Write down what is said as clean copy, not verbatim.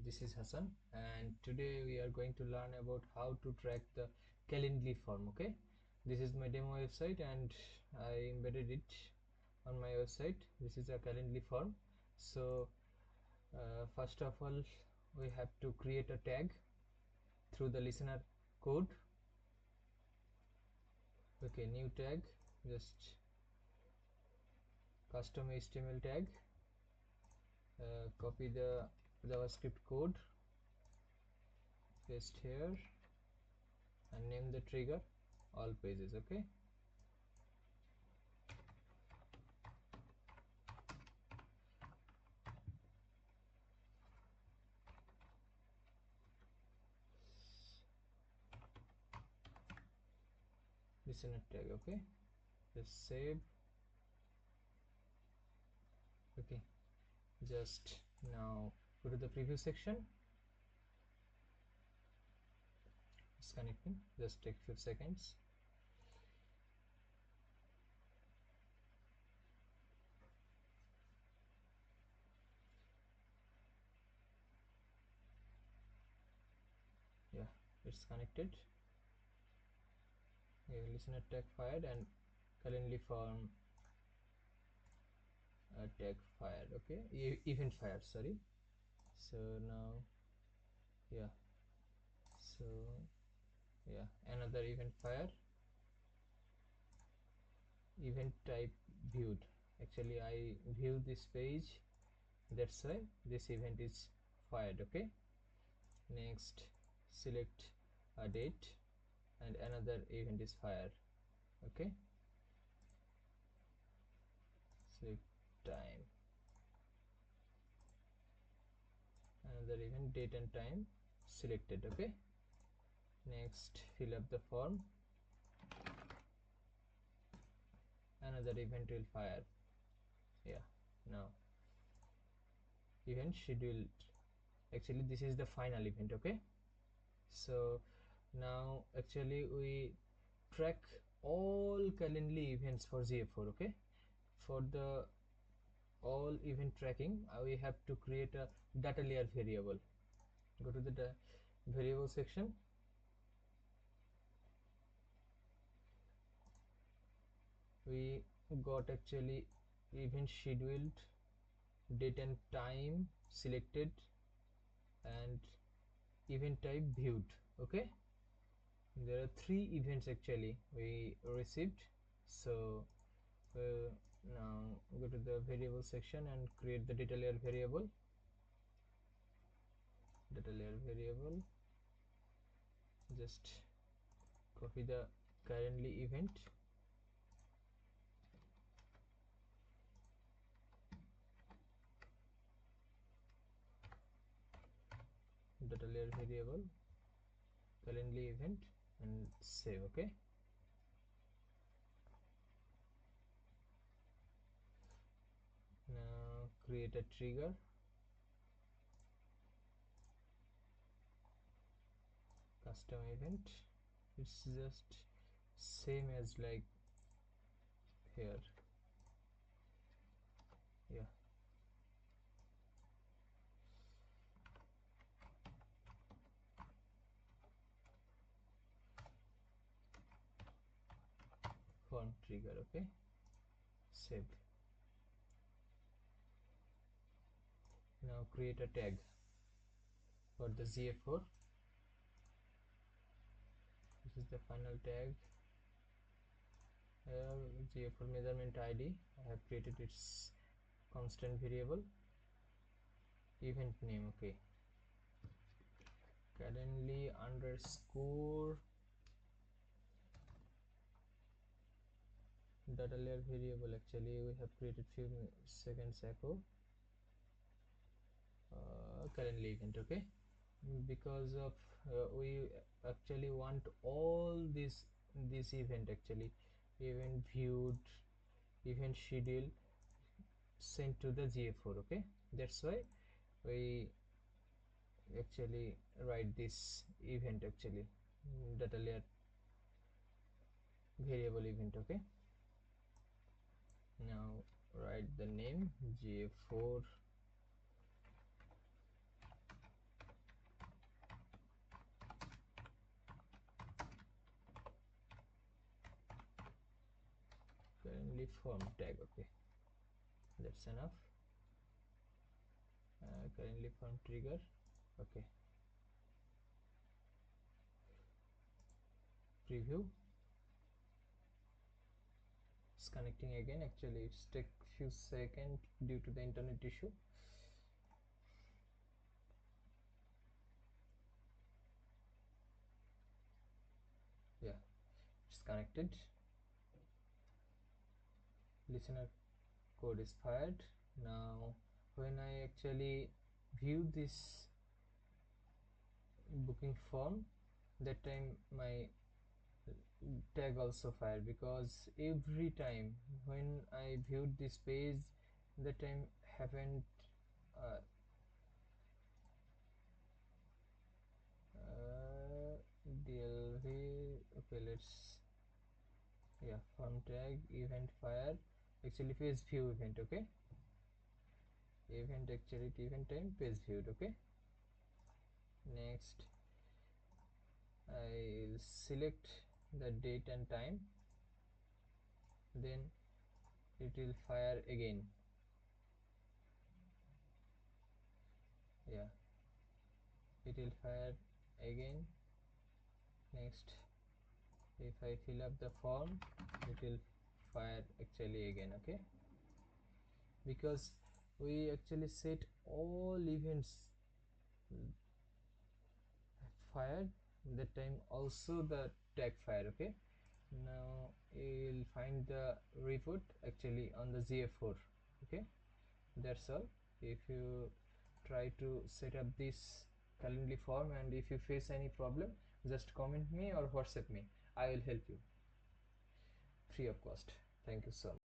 this is Hassan, and today we are going to learn about how to track the Calendly form. Okay, this is my demo website and I embedded it on my website. This is a Calendly form. So first of all, we have to create a tag through the listener code. Okay, new tag, just custom HTML tag. Copy the JavaScript code, paste here, and name the trigger all pages. Okay, listener tag. Okay, just save. Okay, just now go to the preview section. It's connecting, just take few seconds. Yeah, it's connected. Yeah, listener tag fired and Calendly form tag fired. Okay, event fired, sorry. So now, yeah, so yeah, another event fire, event type viewed. Actually I view this page, that's why this event is fired. Okay, next select a date and another event is fired. Okay, select time, another event, date and time selected. Okay, next fill up the form, another event will fire. Yeah, now event scheduled. Actually this is the final event. Okay, so now actually we track all Calendly events for GA4. Okay, for the all event tracking we have to create a data layer variable. Go to the variable section. We got actually event scheduled, date and time selected, and event type viewed. Okay, there are 3 events actually we received. So now go to the variable section and create the data layer variable. Data layer variable, just copy the currently event, data layer variable, currently event, and save. Okay, now create a trigger, custom event. It's just same as like here. Yeah, form trigger. Okay, save. Now create a tag for the GA4. This is the final tag. GA4 measurement ID. I have created its constant variable. Event name. Okay, Calendly underscore data layer variable. Actually we have created few seconds ago. Currently event. Okay, because of we actually want all this event, actually event viewed, event schedule sent to the GA4. Okay, that's why we actually write this event, actually data layer variable event. Okay, now write the name GA4 Calendly form tag. Okay, that's enough. Calendly form trigger. Okay, preview. It's connecting again. Actually it's take few seconds due to the internet issue. Yeah, it's connected. Listener code is fired. Now when I actually view this booking form, that time my tag also fired, because every time when I viewed this page, that time haven't uh, DLV. Okay, let's, yeah, form tag event fire, actually page view event. Okay, event, actually event time page viewed. Okay, next I'll select the date and time, then it will fire again. Yeah, it will fire again. Next, if I fill up the form, it will fire actually again. Okay, because we actually set all events fired, that time also the tag fire. Okay, now you'll find the report actually on the GA4. Okay, that's all. If you try to set up this Calendly form and if you face any problem, just comment me or WhatsApp me. I will help you free of cost. Thank you so much.